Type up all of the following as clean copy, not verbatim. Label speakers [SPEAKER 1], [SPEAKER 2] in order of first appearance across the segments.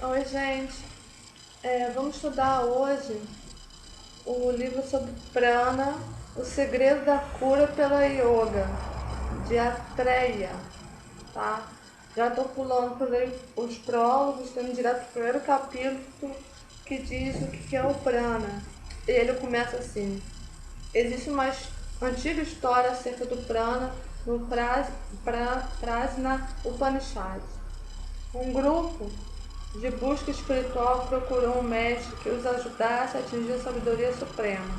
[SPEAKER 1] Oi, gente. Vamos estudar hoje o livro sobre Prana, O Segredo da Cura pela Yoga, de Atreya, tá? Já estou pulando por aí os prólogos, estamos direto para o primeiro capítulo que diz o que é o Prana. E ele começa assim: existe uma antiga história acerca do Prana no Prajna Upanishad. Um grupo de busca espiritual procurou um mestre que os ajudasse a atingir a sabedoria suprema.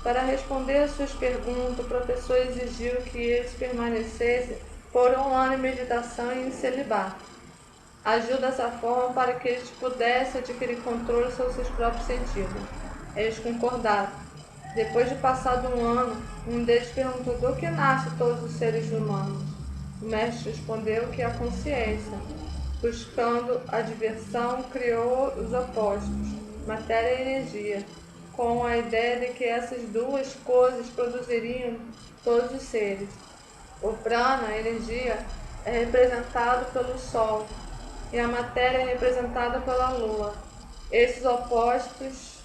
[SPEAKER 1] Para responder às suas perguntas, o professor exigiu que eles permanecessem por um ano em meditação e em celibato. Agiu dessa forma para que eles pudessem adquirir controle sobre seus próprios sentidos. Eles concordaram. Depois de passado um ano, um deles perguntou: do que nascem todos os seres humanos? O mestre respondeu que a consciência, buscando a diversão, criou os opostos, matéria e energia, com a ideia de que essas duas coisas produziriam todos os seres. O prana, a energia, é representado pelo Sol e a matéria é representada pela Lua. Esses opostos,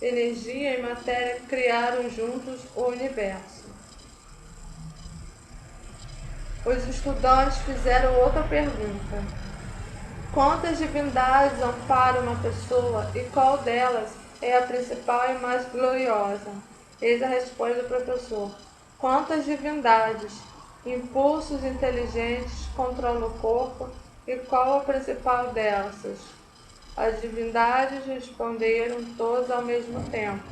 [SPEAKER 1] energia e matéria, criaram juntos o universo. Os estudantes fizeram outra pergunta: quantas divindades amparam uma pessoa e qual delas é a principal e mais gloriosa? Eis a resposta do professor: quantas divindades, impulsos inteligentes, controlam o corpo e qual a principal dessas? As divindades responderam todas ao mesmo tempo.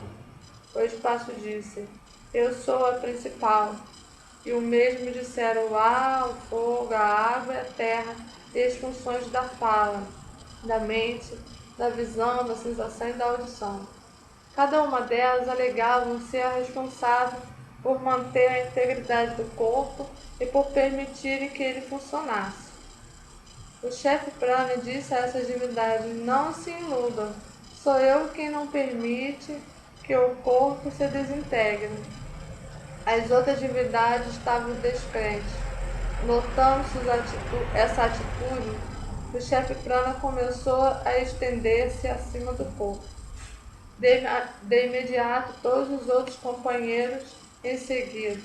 [SPEAKER 1] O espaço disse: eu sou a principal. E o mesmo disseram o ar, o fogo, a água e a terra, e as funções da fala, da mente, da visão, da sensação e da audição. Cada uma delas alegavam ser a responsável por manter a integridade do corpo e por permitirem que ele funcionasse. O chefe Prana disse a essas divindades: não se iludam, sou eu quem não permite que o corpo se desintegre. As outras divindades estavam descrentes. Notando essa atitude, o chefe Prana começou a estender-se acima do corpo. De imediato, todos os outros companheiros em seguida.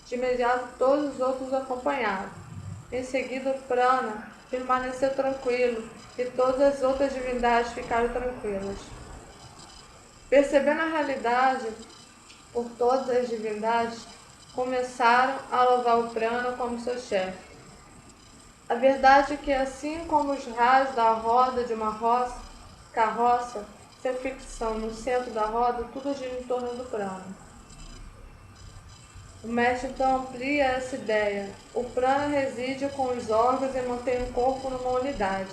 [SPEAKER 1] De imediato, todos os outros acompanharam. Em seguida, Prana permaneceu tranquilo e todas as outras divindades ficaram tranquilas. Percebendo a realidade por todas as divindades, começaram a louvar o Prana como seu chefe. A verdade é que, assim como os raios da roda de uma carroça se fixam no centro da roda, tudo gira em torno do Prana. O mestre então amplia essa ideia. O Prana reside com os órgãos e mantém o corpo numa unidade.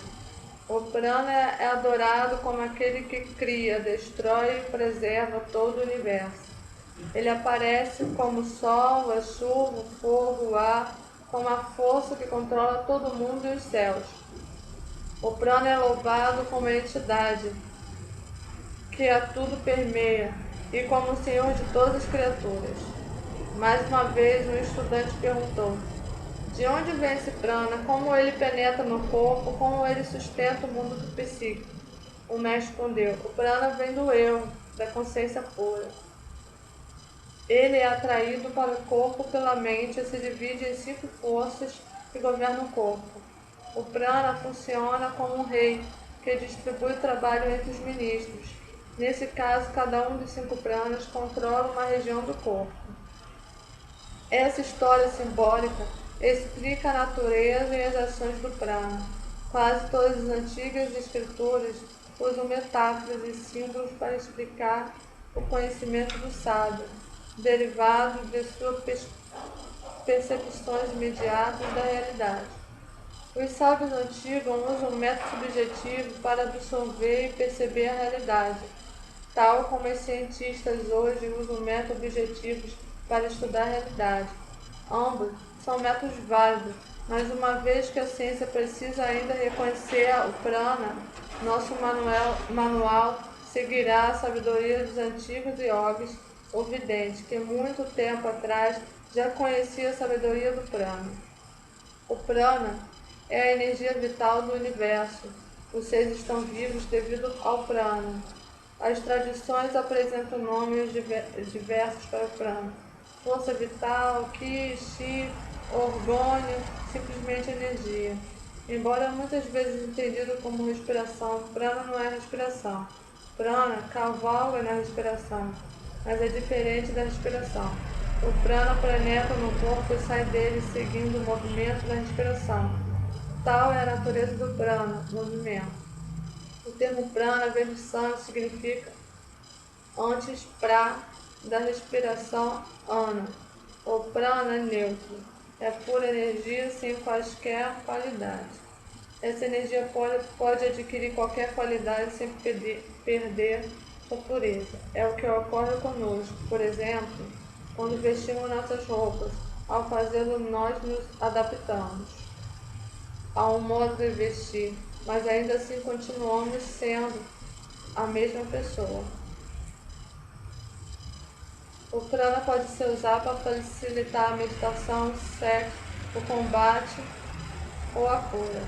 [SPEAKER 1] O Prana é adorado como aquele que cria, destrói e preserva todo o universo. Ele aparece como o sol, a chuva, o fogo, o ar, como a força que controla todo o mundo e os céus. O Prana é louvado como a entidade que a tudo permeia e como o Senhor de todas as criaturas. Mais uma vez, um estudante perguntou: de onde vem esse prana? Como ele penetra no corpo? Como ele sustenta o mundo psíquico? O mestre respondeu: o prana vem do eu, da consciência pura. Ele é atraído para o corpo pela mente e se divide em 5 forças que governam o corpo. O prana funciona como um rei que distribui o trabalho entre os ministros. Nesse caso, cada um dos 5 pranas controla uma região do corpo. Essa história simbólica explica a natureza e as ações do prana. Quase todas as antigas escrituras usam metáforas e símbolos para explicar o conhecimento do sábio, derivado de suas percepções imediatas da realidade. Os sábios antigos usam um método subjetivo para absorver e perceber a realidade, tal como os cientistas hoje usam métodos objetivos para estudar a realidade. Ambos são métodos válidos, mas uma vez que a ciência precisa ainda reconhecer o prana, nosso manual seguirá a sabedoria dos antigos yogis ou videntes, que muito tempo atrás já conhecia a sabedoria do prana. O prana é a energia vital do universo, Os seres estão vivos devido ao prana. As tradições apresentam nomes diversos para o prana: força vital, ki, chi, orgônio, simplesmente energia. Embora muitas vezes entendido como respiração, prana não é respiração. Prana cavalga na respiração, mas é diferente da respiração. O prana penetra no corpo e sai dele seguindo o movimento da respiração. Tal é a natureza do prana, movimento. O termo prana vem do sânscrito, significa antes pra, da respiração ana. O prana é neutro, é pura energia sem quaisquer qualidades. Essa energia pode adquirir qualquer qualidade sem perder sua pureza. É o que ocorre conosco, por exemplo, quando vestimos nossas roupas. Ao fazê-lo, nós nos adaptamos a um modo de vestir, mas ainda assim continuamos sendo a mesma pessoa. O prana pode ser usado para facilitar a meditação, o sexo, o combate ou a cura.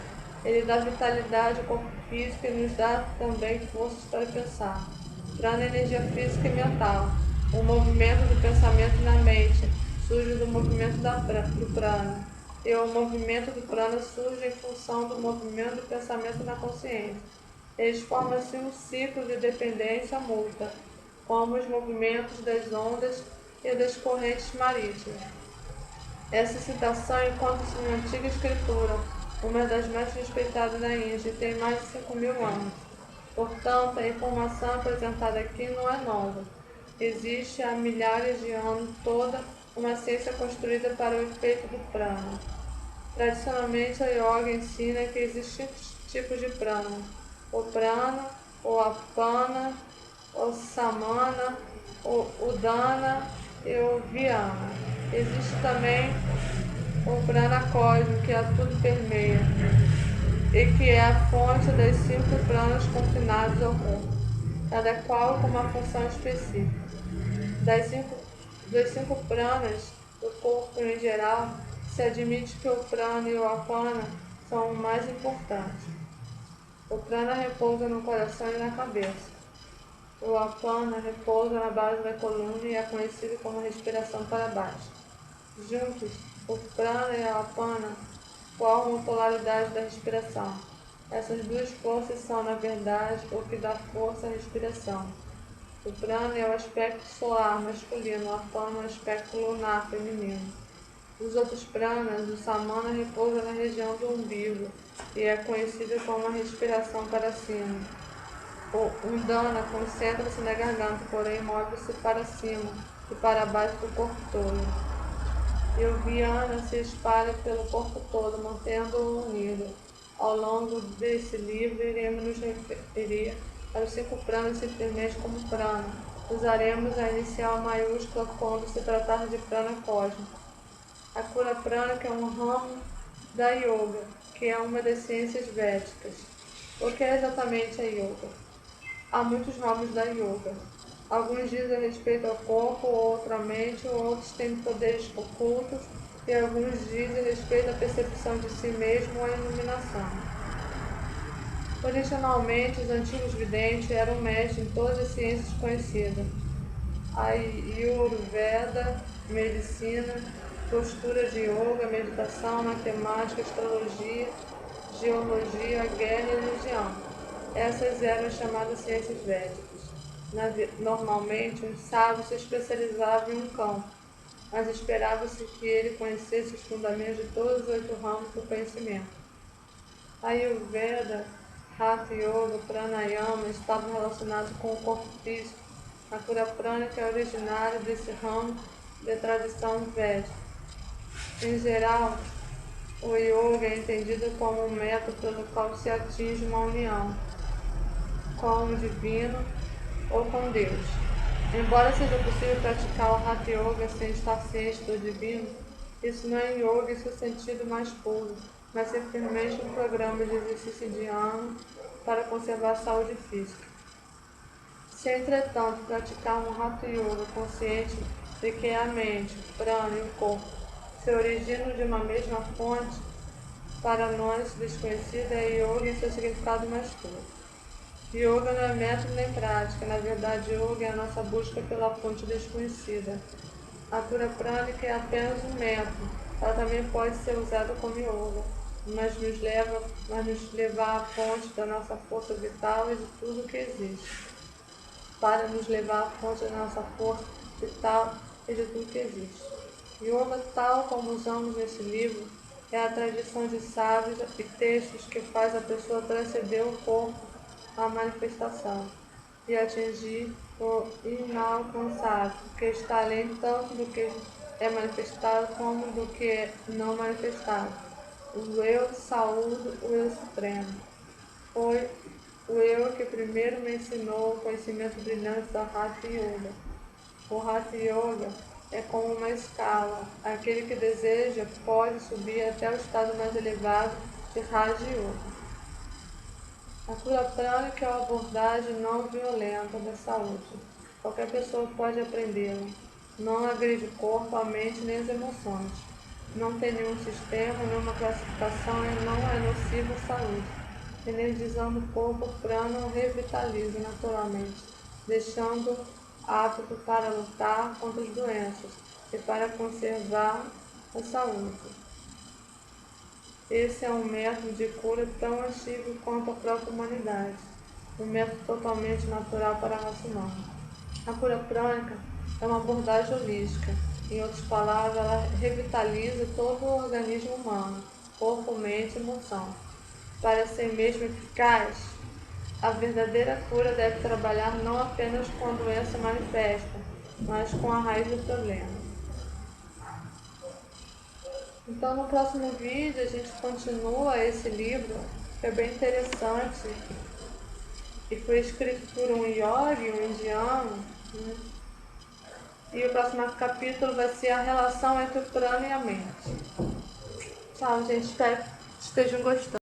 [SPEAKER 1] Ele dá vitalidade ao corpo físico e nos dá também forças para pensar. Prana é energia física e mental. O movimento do pensamento na mente surge do movimento do prana. E o movimento do prana surge em função do movimento do pensamento na consciência. Eles formam assim um ciclo de dependência mútua, como os movimentos das ondas e das correntes marítimas. Essa citação encontra-se na antiga escritura, uma das mais respeitadas na Índia, e tem mais de 5.000 anos. Portanto, a informação apresentada aqui não é nova. Existe há milhares de anos toda uma ciência construída para o efeito do prana. Tradicionalmente, a yoga ensina que existem tipos de prana: o prana, o apana, o samana, o udana e o vyana. Existe também o prana cósmico, que a tudo permeia, e que é a fonte das 5 pranas confinados ao corpo, cada qual com uma função específica. Dos cinco pranas do corpo em geral, se admite que o prana e o apana são os mais importantes. O prana repousa no coração e na cabeça. O apana repousa na base da coluna e é conhecido como respiração para baixo. Juntos, o prana e a apana formam a polaridade da respiração. Essas duas forças são, na verdade, o que dá força à respiração. O prana é o aspecto solar masculino, o apana é o aspecto lunar feminino. Os outros pranas, o samana repousa na região do umbigo e é conhecido como a respiração para cima. O udana concentra-se na garganta, porém move-se para cima e para baixo do corpo todo. E o vyana se espalha pelo corpo todo, mantendo-o unido. Ao longo desse livro, iremos nos referir aos 5 pranas simplesmente como prana. Usaremos a inicial maiúscula quando se tratar de prana cósmico. A cura prânica é um ramo da yoga, que é uma das ciências védicas. O que é exatamente a yoga? Há muitos ramos da yoga. Alguns dizem respeito ao corpo, outros à mente, outros têm poderes ocultos, e alguns dizem respeito à percepção de si mesmo ou à iluminação. Originalmente, os antigos videntes eram mestres em todas as ciências conhecidas: Ayurveda, medicina, postura de yoga, meditação, matemática, astrologia, geologia, guerra e religião. Essas eram as chamadas ciências védicas. Normalmente, um sábio se especializava em um campo, mas esperava-se que ele conhecesse os fundamentos de todos os 8 ramos do conhecimento. Ayurveda, Hatha Yoga, Pranayama estavam relacionados com o corpo físico. A cura prânica é originária desse ramo da tradição védica. Em geral, o yoga é entendido como um método pelo qual se atinge uma união com o divino ou com Deus. Embora seja possível praticar o Hatha Yoga sem estar ciente do divino, isso não é yoga em seu sentido mais puro, mas simplesmente um programa de exercício diário para conservar a saúde física. Se, entretanto, praticarmos Hatha Yoga consciente de que a mente, o prana e o corpo se originam de uma mesma fonte, para nós desconhecida é yoga em seu significado mais puro. Yoga não é método nem prática, na verdade yoga é a nossa busca pela fonte desconhecida. A cura prânica é apenas um método, ela também pode ser usada como yoga, mas nos levar à fonte da nossa força vital e de tudo que existe. Para nos levar à fonte da nossa força vital e de tudo que existe. Yoga, tal como usamos nesse livro, é a tradição de sábios e textos que faz a pessoa transcender o corpo à manifestação e atingir o inalcançável, que está além tanto do que é manifestado como do que é não manifestado. O eu saúde o eu supremo. Foi o eu que primeiro me ensinou o conhecimento brilhante da Hatha Yoga. O Hatha Yoga é como uma escala. Aquele que deseja pode subir até o estado mais elevado de Raja Yoga. A cura prânica é uma abordagem não violenta da saúde. Qualquer pessoa pode aprendê-la. Não agride o corpo, a mente nem as emoções. Não tem nenhum sistema, nenhuma classificação e não é nocivo à saúde. Energizando o corpo, o prana o revitaliza naturalmente, deixando apto para lutar contra as doenças e para conservar a saúde. Esse é um método de cura tão antigo quanto a própria humanidade, um método totalmente natural para a raça humana. A cura prânica é uma abordagem holística, em outras palavras, ela revitaliza todo o organismo humano, corpo, mente e emoção. Para ser mesmo eficaz, a verdadeira cura deve trabalhar não apenas com a doença manifesta, mas com a raiz do problema. Então no próximo vídeo a gente continua esse livro, que é bem interessante e foi escrito por um yogi, um indiano, né? E o próximo capítulo vai ser a relação entre o prana e a mente. Tchau, gente, espero que estejam gostando.